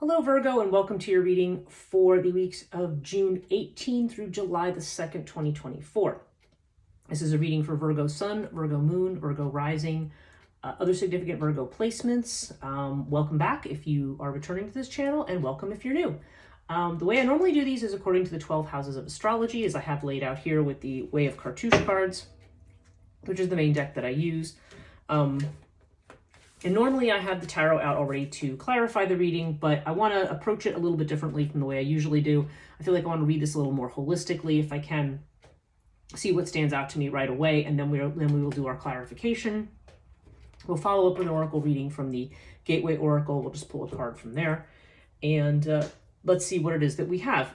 Hello Virgo, and welcome to your reading for the weeks of June 18 through July the 2nd, 2024. This is a reading for Virgo Sun, Virgo Moon, Virgo Rising, other significant Virgo placements. Welcome back if you are returning to this channel, and welcome if you're new. The way I normally do these is according to the 12 houses of astrology, as I have laid out here with the Way of Cartouche cards, which is the main deck that I use. And normally I have the tarot out already to clarify the reading, but I want to approach it a little bit differently from the way I usually do. I feel like I want to read this a little more holistically if I can, see what stands out to me right away, and then we will do our clarification. We'll follow up with an oracle reading from the Gateway Oracle. We'll just pull a card from there, and let's see what it is that we have.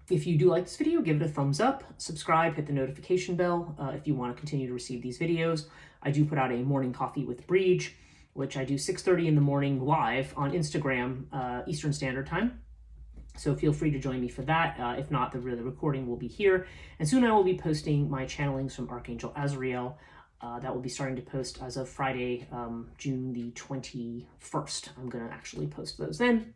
If you do like this video, give it a thumbs up, subscribe, hit the notification bell if you want to continue to receive these videos. I do put out a morning coffee with Breege, which I do 6:30 in the morning live on Instagram, Eastern Standard Time. So feel free to join me for that. If not, the recording will be here. And soon I will be posting my channelings from Archangel Azrael. That will be starting to post as of Friday, June the 21st. I'm going to actually post those then.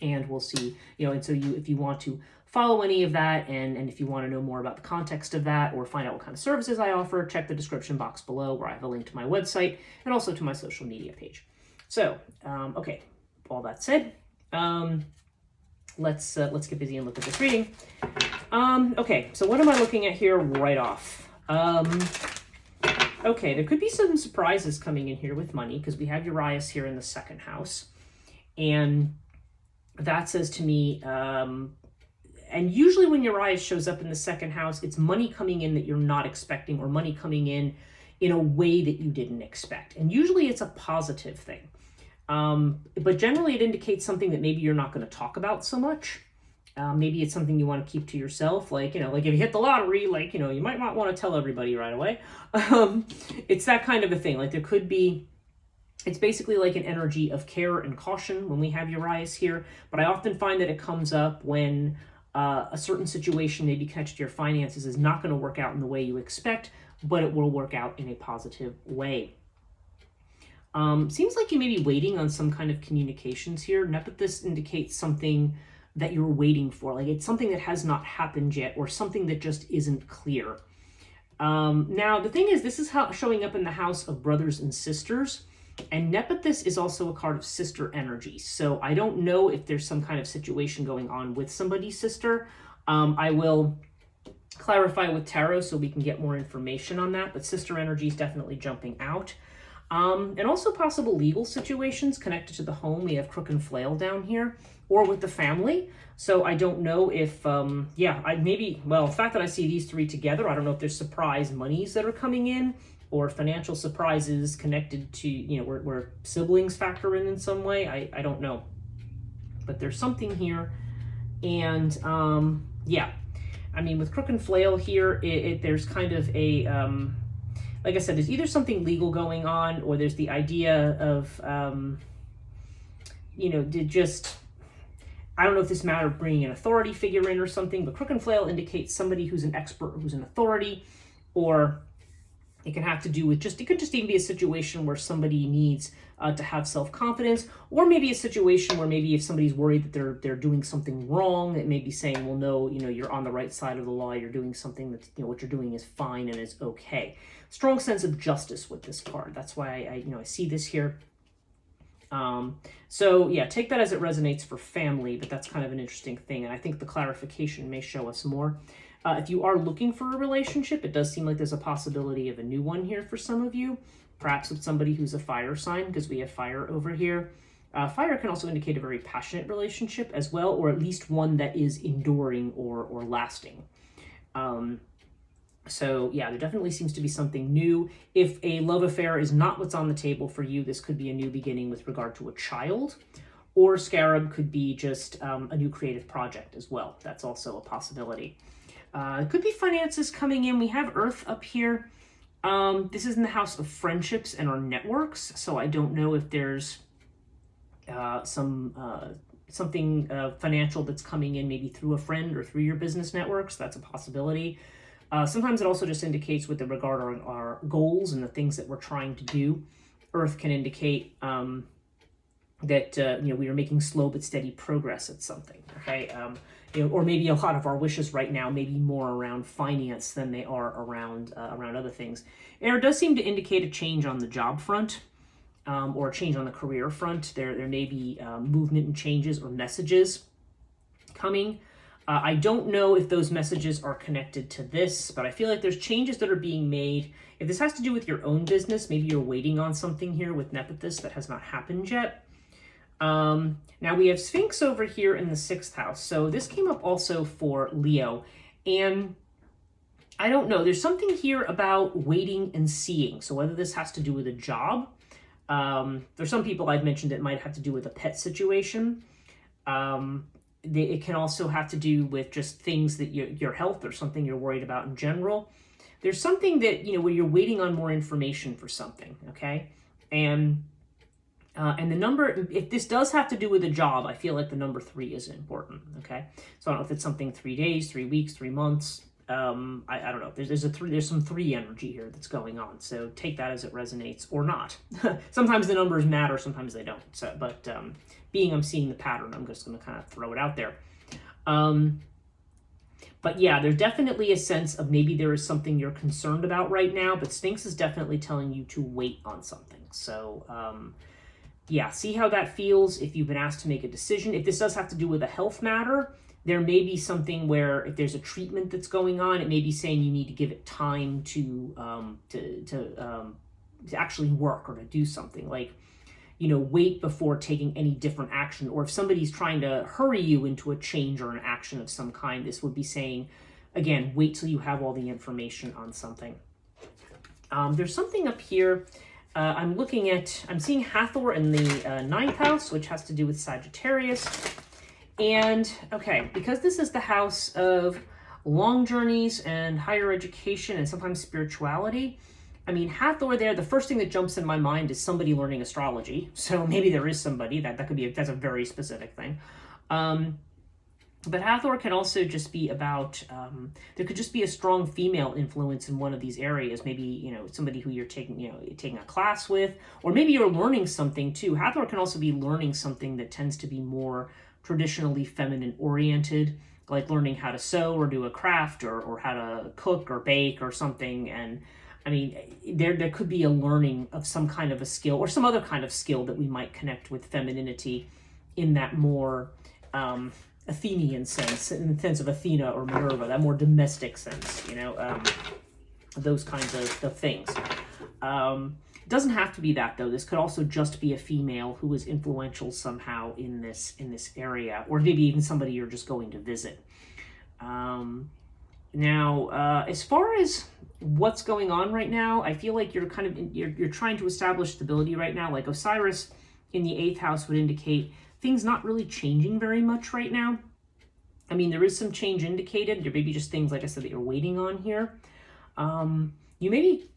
And we'll see, and so if you want to follow any of that, and if you want to know more about the context of that, or find out what kind of services I offer, check the description box below where I have a link to my website and also to my social media page. So, okay, all that said, let's get busy and look at this reading. Okay, so what am I looking at here right off? Okay, there could be some surprises coming in here with money, because we have Urias here in the second house, and that says to me, and usually when Urias shows up in the second house, it's money coming in that you're not expecting, or money coming in a way that you didn't expect. And usually it's a positive thing. But generally it indicates something that maybe you're not going to talk about so much. Maybe it's something you want to keep to yourself. Like if you hit the lottery, you might not want to tell everybody right away. It's that kind of a thing. Like there could be, it's basically like an energy of care and caution when we have Urias here, but I often find that it comes up when a certain situation, maybe connected to your finances, is not going to work out in the way you expect, but it will work out in a positive way. Seems like you may be waiting on some kind of communications here. Nepenthes indicates something that you're waiting for, like it's something that has not happened yet, or something that just isn't clear. Now, the thing is, this is showing up in the house of brothers and sisters. And Nepenthes is also a card of sister energy. So I don't know if there's some kind of situation going on with somebody's sister. I will clarify with tarot so we can get more information on that. But sister energy is definitely jumping out. And also possible legal situations connected to the home. We have Crook and Flail down here, or with the family. So I don't know if, the fact that I see these three together, I don't know if there's surprise monies that are coming in, or financial surprises connected to, where siblings factor in some way. I don't know. But there's something here. And, with Crook and Flail here, there's kind of a, like I said, there's either something legal going on, or there's the idea of, I don't know if this matter of bringing an authority figure in or something, but Crook and Flail indicates somebody who's an expert, who's an authority, or it can have to do with it could just even be a situation where somebody needs to have self-confidence, or maybe a situation where maybe if somebody's worried that they're doing something wrong, it may be saying, well, no, you're on the right side of the law, you're doing something that's, what you're doing is fine and is okay. Strong sense of justice with this card. That's why I see this here. So yeah, take that as it resonates for family, but that's kind of an interesting thing. And I think the clarification may show us more. If you are looking for a relationship, it does seem like there's a possibility of a new one here for some of you, perhaps with somebody who's a fire sign, because we have fire over here. Fire can also indicate a very passionate relationship as well, or at least one that is enduring or lasting. So yeah, there definitely seems to be something new. If a love affair is not what's on the table for you, this could be a new beginning with regard to a child, or Scarab could be just a new creative project as well. That's also a possibility. It could be finances coming in. We have Earth up here. This is in the house of friendships and our networks. So I don't know if there's something financial that's coming in, maybe through a friend or through your business networks. That's a possibility. Sometimes it also just indicates with regard to our goals and the things that we're trying to do. Earth can indicate that we are making slow but steady progress at something. Okay, or maybe a lot of our wishes right now may be more around finance than they are around other things. Air does seem to indicate a change on the job front, or a change on the career front. There may be movement and changes or messages coming. I don't know if those messages are connected to this, but I feel like there's changes that are being made. If this has to do with your own business, maybe you're waiting on something here with Nephthys that has not happened yet. Now we have Sphinx over here in the 6th house. So this came up also for Leo. And I don't know, there's something here about waiting and seeing. So whether this has to do with a job, there's some people I've mentioned it might have to do with a pet situation. It can also have to do with just things that your health or something you're worried about in general. There's something that, where you're waiting on more information for something, okay? And the number, if this does have to do with a job, I feel like the number 3 is important, okay? So I don't know if it's something 3 days, 3 weeks, 3 months. I don't know. There's some 3 energy here that's going on. So take that as it resonates or not. Sometimes the numbers matter, sometimes they don't. So, but being I'm seeing the pattern, I'm just going to kind of throw it out there. But yeah, there's definitely a sense of maybe there is something you're concerned about right now, but Sphinx is definitely telling you to wait on something. So, yeah, see how that feels if you've been asked to make a decision. If this does have to do with a health matter, there may be something where if there's a treatment that's going on, it may be saying you need to give it time to actually work or to do something. Like, wait before taking any different action. Or if somebody's trying to hurry you into a change or an action of some kind, this would be saying, again, wait till you have all the information on something. There's something up here. I'm seeing Hathor in the 9th house, which has to do with Sagittarius. And, okay, because this is the house of long journeys and higher education and sometimes spirituality, I mean, Hathor there, the first thing that jumps in my mind is somebody learning astrology. So maybe there is somebody, that could be, that's a very specific thing. But Hathor can also just be about, there could just be a strong female influence in one of these areas. Maybe, somebody who you're taking a class with, or maybe you're learning something too. Hathor can also be learning something that tends to be more traditionally feminine oriented, like learning how to sew or do a craft or how to cook or bake or something. And I mean, there could be a learning of some kind of a skill or some other kind of skill that we might connect with femininity in that more Athenian sense, in the sense of Athena or Minerva, that more domestic sense, those kinds of things. It doesn't have to be that, though. This could also just be a female who is influential somehow in this area, or maybe even somebody you're just going to visit. Now, as far as what's going on right now, I feel like you're kind of you're trying to establish stability right now. Like Osiris in the 8th house would indicate things not really changing very much right now. I mean, there is some change indicated. There may be just things, like I said, that you're waiting on here. You may be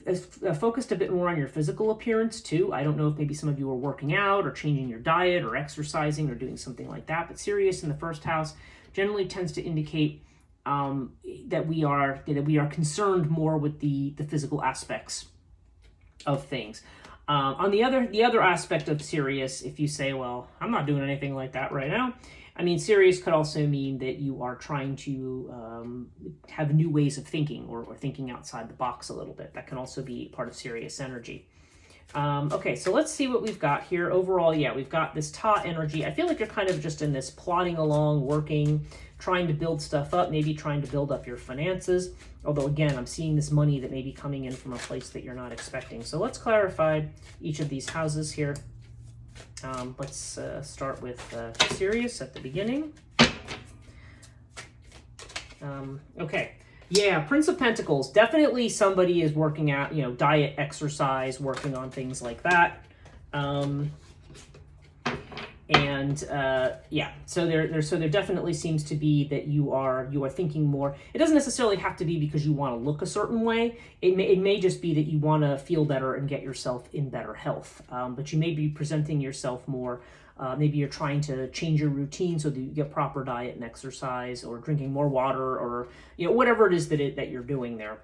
focused a bit more on your physical appearance too. I don't know if maybe some of you are working out or changing your diet or exercising or doing something like that. But Sirius in the 1st house generally tends to indicate that we are concerned more with the physical aspects of things. On the other aspect of Sirius, if you say, well, I'm not doing anything like that right now, I mean, Sirius could also mean that you are trying to have new ways of thinking or thinking outside the box a little bit. That can also be part of Sirius energy. Okay, so let's see what we've got here. Overall, yeah, we've got this Ta energy. I feel like you're kind of just in this plodding along, working, trying to build stuff up, maybe trying to build up your finances. Although, again, I'm seeing this money that may be coming in from a place that you're not expecting. So let's clarify each of these houses here. Let's start with Sirius at the beginning. Okay. Yeah, Prince of Pentacles. Definitely somebody is working out, diet, exercise, working on things like that. Yeah, so there definitely seems to be that you are thinking more. It doesn't necessarily have to be because you want to look a certain way. It may just be that you want to feel better and get yourself in better health. But you may be presenting yourself more. Maybe you're trying to change your routine so that you get proper diet and exercise, or drinking more water, or whatever it is that you're doing there.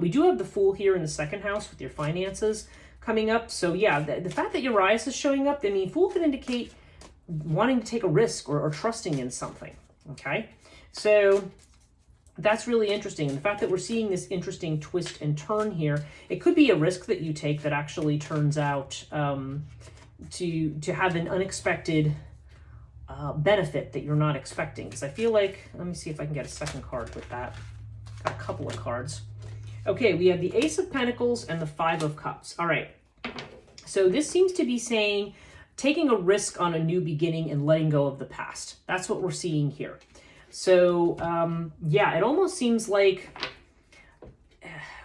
We do have the Fool here in the 2nd house with your finances. coming up. So yeah, the fact that Urias is showing up, I mean, Fool could indicate wanting to take a risk or trusting in something, okay? So that's really interesting. And the fact that we're seeing this interesting twist and turn here, it could be a risk that you take that actually turns out to have an unexpected benefit that you're not expecting. Because I feel like, let me see if I can get a second card with that. Got a couple of cards. Okay, we have the Ace of Pentacles and the Five of Cups. All right. So this seems to be saying taking a risk on a new beginning and letting go of the past. That's what we're seeing here. So, yeah, it almost seems like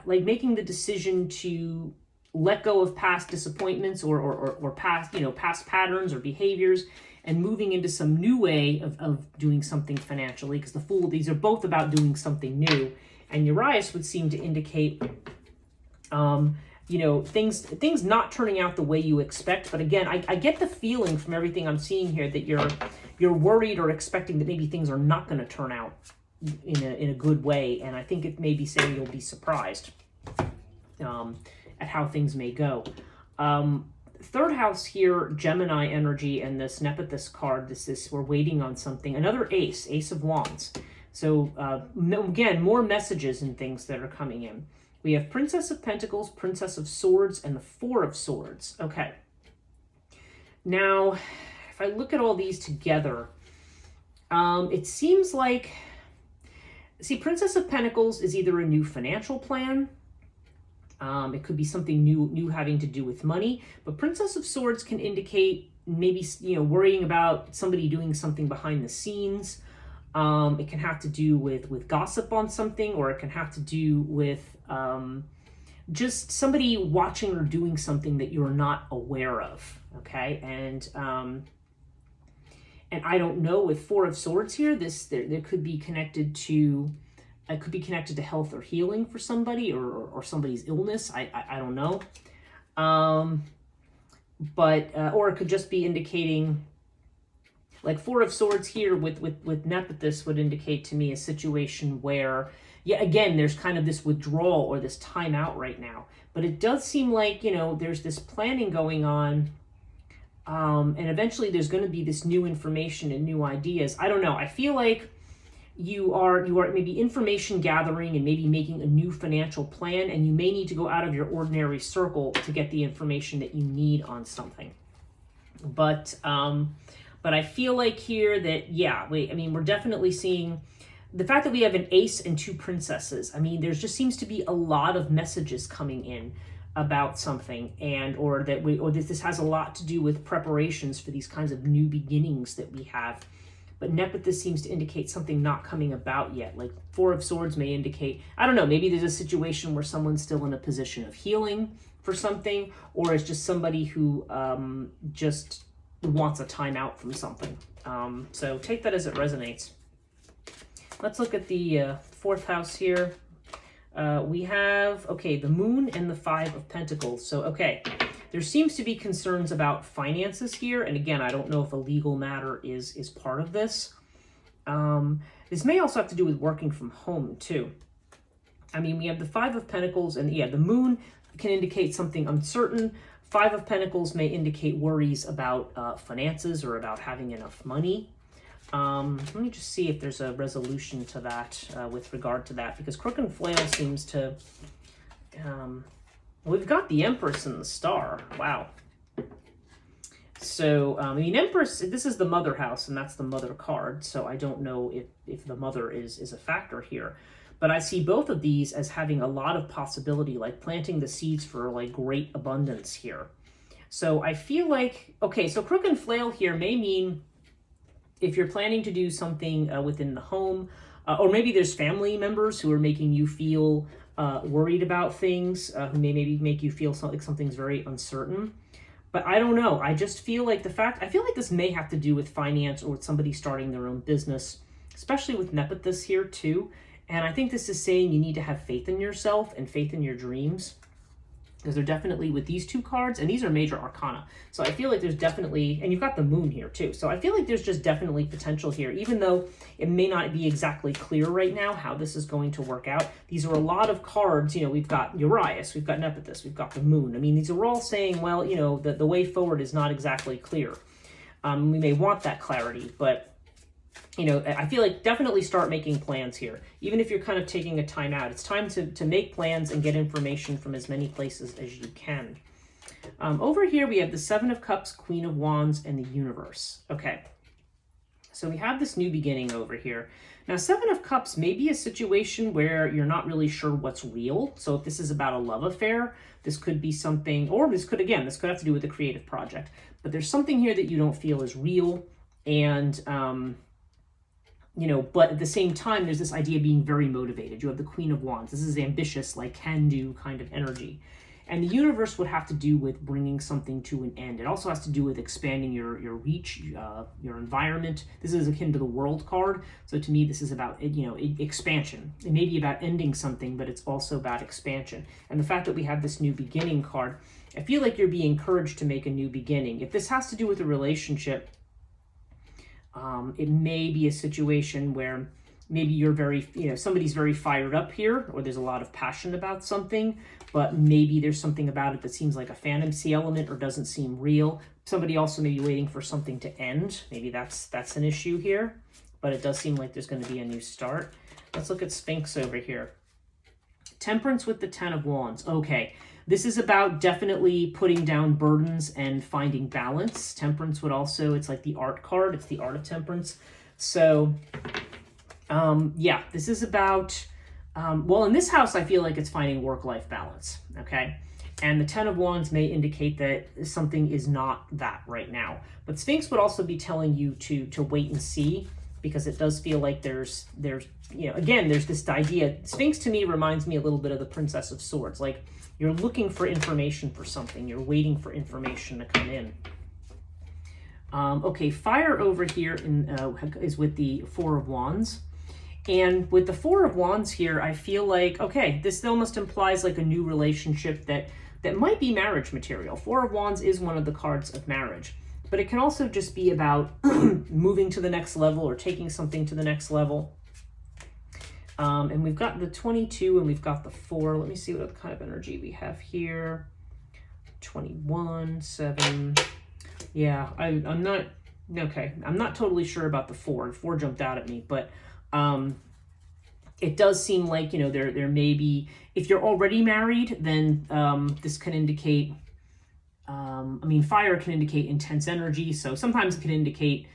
making the decision to let go of past disappointments or past, past patterns or behaviors and moving into some new way of doing something financially. Because the Fool, these are both about doing something new. And Urias would seem to indicate, things not turning out the way you expect. But again, I get the feeling from everything I'm seeing here that you're worried or expecting that maybe things are not going to turn out in a good way. And I think it may be saying you'll be surprised at how things may go. Third house here, Gemini energy, and this Nepenthes card, we're waiting on something. Another Ace of Wands. So again, more messages and things that are coming in. We have Princess of Pentacles, Princess of Swords, and the Four of Swords. Okay. Now, if I look at all these together, it seems like, Princess of Pentacles is either a new financial plan. It could be something new having to do with money. But Princess of Swords can indicate maybe, worrying about somebody doing something behind the scenes. It can have to do with gossip on something, or it can have to do with just somebody watching or doing something that you're not aware of. Okay, and I don't know, with Four of Swords here, there could be connected to. It could be connected to health or healing for somebody, or somebody's illness. I don't know. Or it could just be indicating, like Four of Swords here with Nepenthes would indicate to me a situation where, yeah, again, there's kind of this withdrawal or this time out right now. But it does seem like, there's this planning going on. And eventually there's going to be this new information and new ideas. I don't know. I feel like you are maybe information gathering and maybe making a new financial plan, and you may need to go out of your ordinary circle to get the information that you need on something. But I feel like here that, we're definitely seeing the fact that we have an Ace and two Princesses. I mean, there just seems to be a lot of messages coming in about something, or that this has a lot to do with preparations for these kinds of new beginnings that we have. But Nepenthes seems to indicate something not coming about yet. Like Four of Swords may indicate, I don't know, maybe there's a situation where someone's still in a position of healing for something, or it's just somebody who just wants a time out from something. So take that as it resonates. Let's look at the fourth house here. We have, the Moon and the Five of Pentacles. So, there seems to be concerns about finances here. And again, I don't know if a legal matter is part of this. This may also have to do with working from home too. I mean, we have the Five of Pentacles, and the Moon can indicate something uncertain. Five of Pentacles may indicate worries about finances or about having enough money. Let me just see if there's a resolution to that with regard to that, because Crook and Flail seems to... we've got the Empress and the Star. Wow. So, Empress, this is the Mother house, and that's the Mother card, so I don't know if the Mother is a factor here. But I see both of these as having a lot of possibility, like planting the seeds for, like, great abundance here. So I feel like, so Crook and Flail here may mean if you're planning to do something within the home, or maybe there's family members who are making you feel worried about things, who may maybe make you feel like something's very uncertain. But I don't know. I just feel like I feel like this may have to do with finance or with somebody starting their own business, especially with Nepenthes here too. And I think this is saying you need to have faith in yourself and faith in your dreams. because they're definitely with these two cards, and these are major arcana. So I feel like there's definitely, and you've got the moon here too. So I feel like there's just definitely potential here, even though it may not be exactly clear right now how this is going to work out. These are a lot of cards. You know, we've got Urias, we've got Nephthys, we've got the moon. I mean, these are all saying, well, you know, the way forward is not exactly clear. We may want that clarity, but you know, I feel like definitely start making plans here. Even if you're kind of taking a time out, it's time to make plans and get information from as many places as you can. Over here, we have the Seven of Cups, Queen of Wands, and the Universe. Okay, so we have this new beginning over here. Now, Seven of Cups may be a situation where you're not really sure what's real. So if this is about a love affair, this could be something, or this could have to do with a creative project. But there's something here that you don't feel is real, and you know, but at the same time, there's this idea of being very motivated. You have the Queen of Wands. This is ambitious, like can-do kind of energy. And the Universe would have to do with bringing something to an end. It also has to do with expanding your reach, your environment. This is akin to the World card. So to me, this is about, you know, expansion. It may be about ending something, but it's also about expansion. And the fact that we have this new beginning card, I feel like you're being encouraged to make a new beginning. If this has to do with a relationship, it may be a situation where maybe you're very, you know, somebody's very fired up here, or there's a lot of passion about something, but maybe there's something about it that seems like a fantasy element or doesn't seem real. Somebody also may be waiting for something to end. Maybe that's an issue here, but it does seem like there's going to be a new start. Let's look at Sphinx over here. Temperance with the Ten of Wands. Okay. This is about definitely putting down burdens and finding balance. Temperance would also, it's like the art card. It's the art of temperance. So, yeah, this is about, well, in this house, I feel like it's finding work-life balance, okay? And the Ten of Wands may indicate that something is not that right now. But Sphinx would also be telling you to wait and see, because it does feel like there's, you know, again, there's this idea. Sphinx to me reminds me a little bit of the Princess of Swords. Like, you're looking for information for something. You're waiting for information to come in. Okay, fire over here is with the Four of Wands. And with the Four of Wands here, I feel like, okay, this almost implies like a new relationship that might be marriage material. Four of Wands is one of the cards of marriage. But it can also just be about moving to the next level or taking something to the next level. And we've got the 22 and we've got the 4. Let me see what kind of energy we have here. 21, 7. Yeah, I'm not, okay. I'm not totally sure about the 4. 4 jumped out at me, but it does seem like, you know, there may be, if you're already married, then this can indicate, I mean, fire can indicate intense energy. So sometimes it can indicate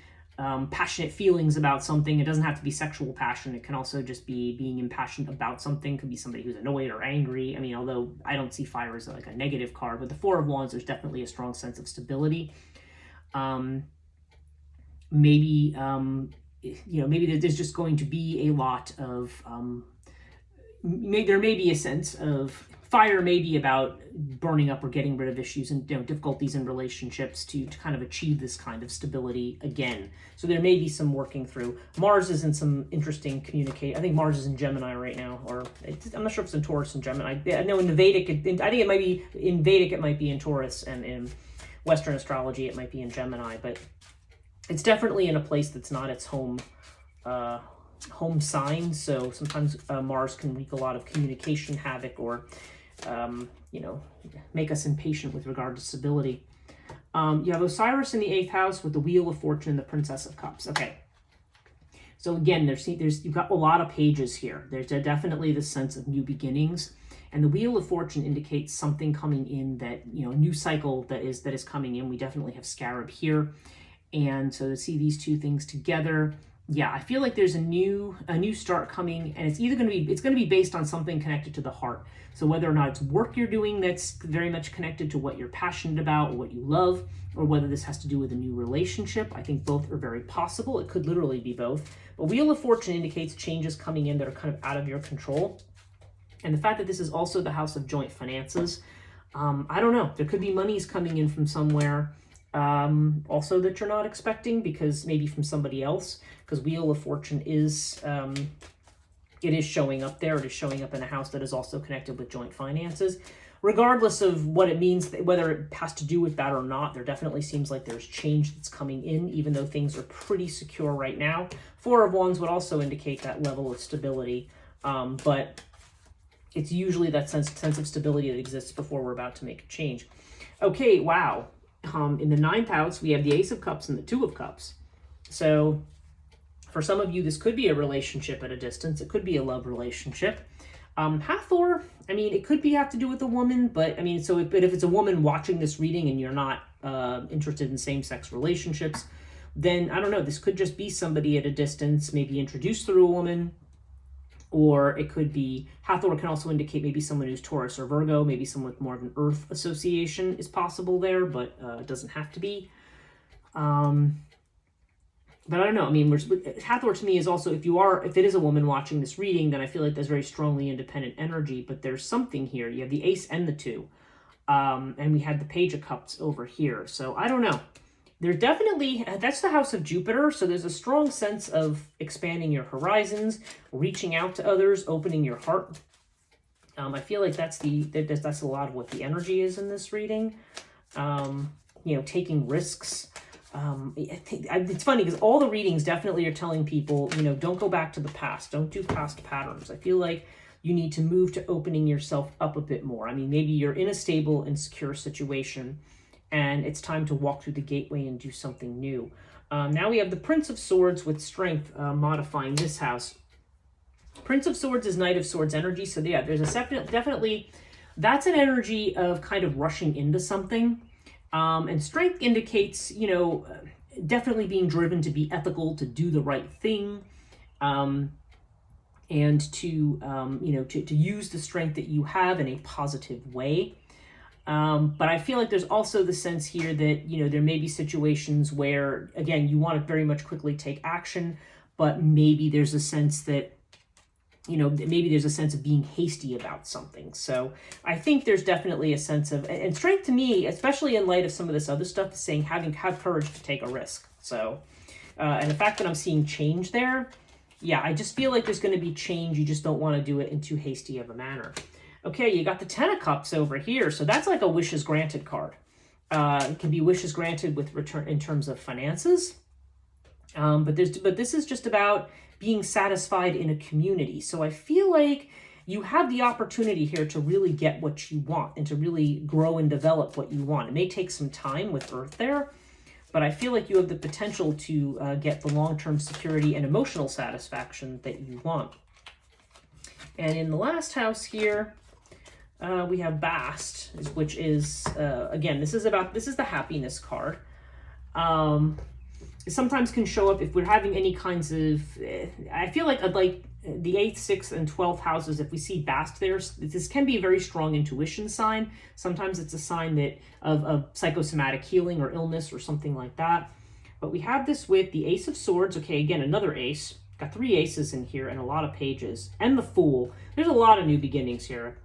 passionate feelings about something. It doesn't have to be sexual passion. It can also just be being impassioned about something. It could be somebody who's annoyed or angry. I mean, although I don't see fire as like a negative card, but the Four of Wands, there's definitely a strong sense of stability. Maybe, you know, maybe there's just going to be a lot of, there may be a sense of, fire may be about burning up or getting rid of issues and, you know, difficulties in relationships to kind of achieve this kind of stability again. So there may be some working through. Mars is in some interesting communicate. I think Mars is in Gemini right now, or I'm not sure if it's in Taurus and Gemini. I know in the Vedic, I think it might be in Vedic, it might be in Taurus, and in Western astrology, it might be in Gemini. But it's definitely in a place that's not its home sign. So sometimes Mars can wreak a lot of communication havoc, or you know, make us impatient with regard to stability. You have Osiris in the 8th house with the Wheel of Fortune and the Princess of Cups. Okay. So again, there's you've got a lot of pages here. There's definitely this sense of new beginnings, and the Wheel of Fortune indicates something coming in, that, you know, a new cycle that is coming in. We definitely have Scarab here, and so to see these two things together, yeah, I feel like there's a new start coming, and it's either going to be based on something connected to the heart. So whether or not it's work you're doing that's very much connected to what you're passionate about or what you love, or whether this has to do with a new relationship, I think both are very possible. It could literally be both. But Wheel of Fortune indicates changes coming in that are kind of out of your control. And the fact that this is also the house of joint finances, I don't know. There could be monies coming in from somewhere also that you're not expecting, because maybe from somebody else, because Wheel of Fortune is, it is showing up there. It is showing up in a house that is also connected with joint finances. regardless of what it means, whether it has to do with that or not, there definitely seems like there's change that's coming in, even though things are pretty secure right now. Four of Wands would also indicate that level of stability, but it's usually that sense of stability that exists before we're about to make a change. Okay, wow. In the 9th house, we have the Ace of Cups and the Two of Cups. So for some of you, this could be a relationship at a distance. It could be a love relationship. Hathor, I mean, it could have to do with a woman, but I mean, but if it's a woman watching this reading and you're not interested in same-sex relationships, then I don't know, this could just be somebody at a distance, maybe introduced through a woman, or it could be, Hathor can also indicate maybe someone who's Taurus or Virgo, maybe someone with more of an earth association is possible there, but it doesn't have to be. But I don't know. I mean, Hathor to me is also, if it is a woman watching this reading, then I feel like there's very strongly independent energy, but there's something here. You have the Ace and the Two. And we had the Page of Cups over here. So I don't know. There's definitely, that's the house of Jupiter. So there's a strong sense of expanding your horizons, reaching out to others, opening your heart. I feel like that's a lot of what the energy is in this reading. Taking risks. It's funny because all the readings definitely are telling people, don't go back to the past. Don't do past patterns. I feel like you need to move to opening yourself up a bit more. I mean, maybe you're in a stable and secure situation and it's time to walk through the gateway and do something new. Now we have the Prince of Swords with Strength modifying this house. Prince of Swords is Knight of Swords energy. So yeah, there's definitely, that's an energy of kind of rushing into something. And Strength indicates, definitely being driven to be ethical, to do the right thing, and to use the strength that you have in a positive way. But I feel like there's also the sense here that, there may be situations where, again, you want to very much quickly take action, but maybe there's a sense that, maybe there's a sense of being hasty about something. So I think there's definitely a sense of, and Strength to me, especially in light of some of this other stuff, is saying have courage to take a risk. So, and the fact that I'm seeing change there, yeah, I just feel like there's going to be change. You just don't want to do it in too hasty of a manner. Okay, you got the Ten of Cups over here. So that's like a wishes granted card. It can be wishes granted with return in terms of finances. But this is just about being satisfied in a community. So I feel like you have the opportunity here to really get what you want and to really grow and develop what you want. It may take some time with Earth there, but I feel like you have the potential to get the long-term security and emotional satisfaction that you want. And in the last house here, we have Bast, which is, again, this is the happiness card. Sometimes can show up if we're having any kinds of, I feel like the 8th, 6th, and 12th houses, if we see Bast there, this can be a very strong intuition sign. Sometimes it's a sign that of psychosomatic healing or illness or something like that. But we have this with the Ace of Swords. Okay, again, another ace. Got 3 aces in here and a lot of pages. And the Fool. There's a lot of new beginnings here.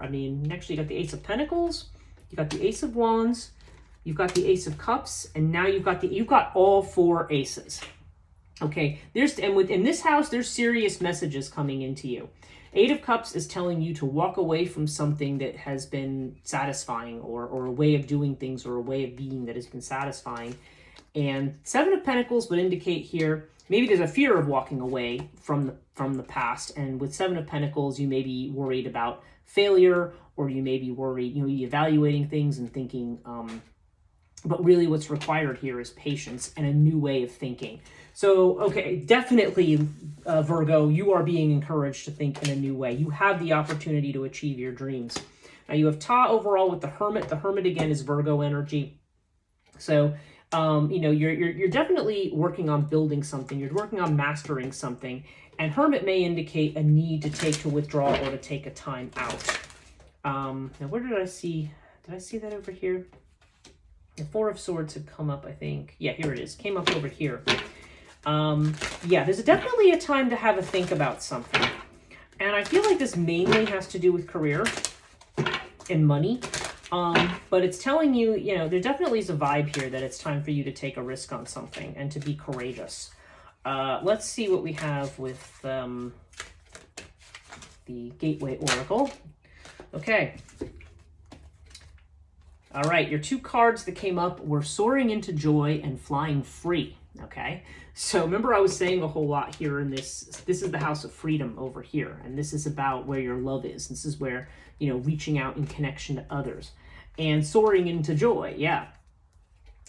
I mean, next you got the Ace of Pentacles. You got the Ace of Wands. You've got the Ace of Cups, and now you've got all 4 aces. Okay, in this house, there's serious messages coming into you. 8 of Cups is telling you to walk away from something that has been satisfying, or a way of doing things, or a way of being that has been satisfying. And 7 of Pentacles would indicate here, maybe there's a fear of walking away from the past. And with 7 of Pentacles, you may be worried about failure, or you may be worried, evaluating things and thinking, but really what's required here is patience and a new way of thinking. So, okay, definitely, Virgo, you are being encouraged to think in a new way. You have the opportunity to achieve your dreams. Now, you have Ta overall with the Hermit. The Hermit, again, is Virgo energy. So, you're definitely working on building something. You're working on mastering something. And Hermit may indicate a need to withdraw or to take a time out. Now, where did I see? Did I see that over here? The 4 of Swords had come up, I think. Yeah, here it is. Came up over here. Yeah, there's definitely a time to have a think about something. And I feel like this mainly has to do with career and money. But it's telling you, there definitely is a vibe here that it's time for you to take a risk on something and to be courageous. Let's see what we have with the Gateway Oracle. Okay. All right, your two cards that came up were Soaring into Joy and Flying Free, okay? So remember I was saying a whole lot here in this is the House of Freedom over here, and this is about where your love is. This is where, you know, reaching out in connection to others. And soaring into joy, yeah.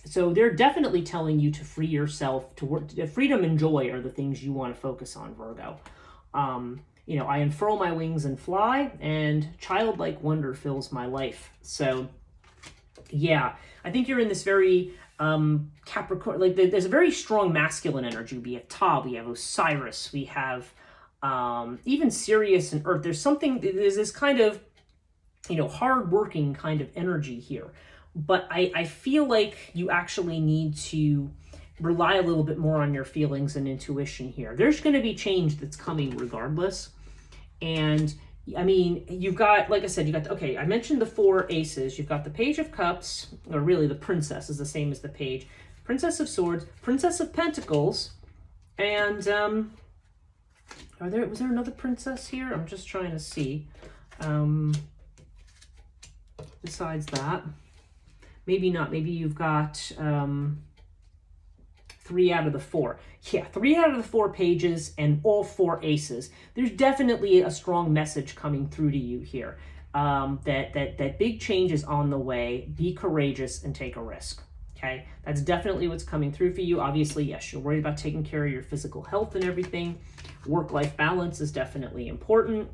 So they're definitely telling you to free yourself, to work. Freedom and joy are the things you want to focus on, Virgo. You know, I unfurl my wings and fly, and childlike wonder fills my life. So yeah, I think you're in this very Capricorn, like there's a very strong masculine energy. We have Ta, we have Osiris, we have even Sirius and Earth. There's this kind of, you know, hard-working kind of energy here. But I feel like you actually need to rely a little bit more on your feelings and intuition here. There's going to be change that's coming regardless. And I mean, you've got, like I said, you got, okay, I mentioned the 4 aces. You've got the Page of Cups, or really the Princess is the same as the Page. Princess of Swords, Princess of Pentacles, and was there another princess here? I'm just trying to see. Besides that, maybe not. Maybe you've got 3 out of the 4. Yeah, 3 out of the 4 pages and all 4 aces. There's definitely a strong message coming through to you here. That big change is on the way. Be courageous and take a risk. Okay, that's definitely what's coming through for you. Obviously, yes, you're worried about taking care of your physical health and everything. Work-life balance is definitely important.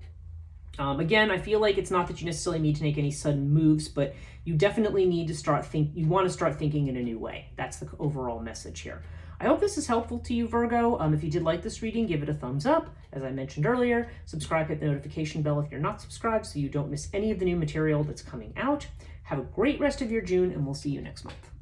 Again, I feel like it's not that you necessarily need to make any sudden moves, but you definitely need to you want to start thinking in a new way. That's the overall message here. I hope this is helpful to you, Virgo. If you did like this reading, give it a thumbs up. As I mentioned earlier, subscribe, hit the notification bell if you're not subscribed so you don't miss any of the new material that's coming out. Have a great rest of your June, and we'll see you next month.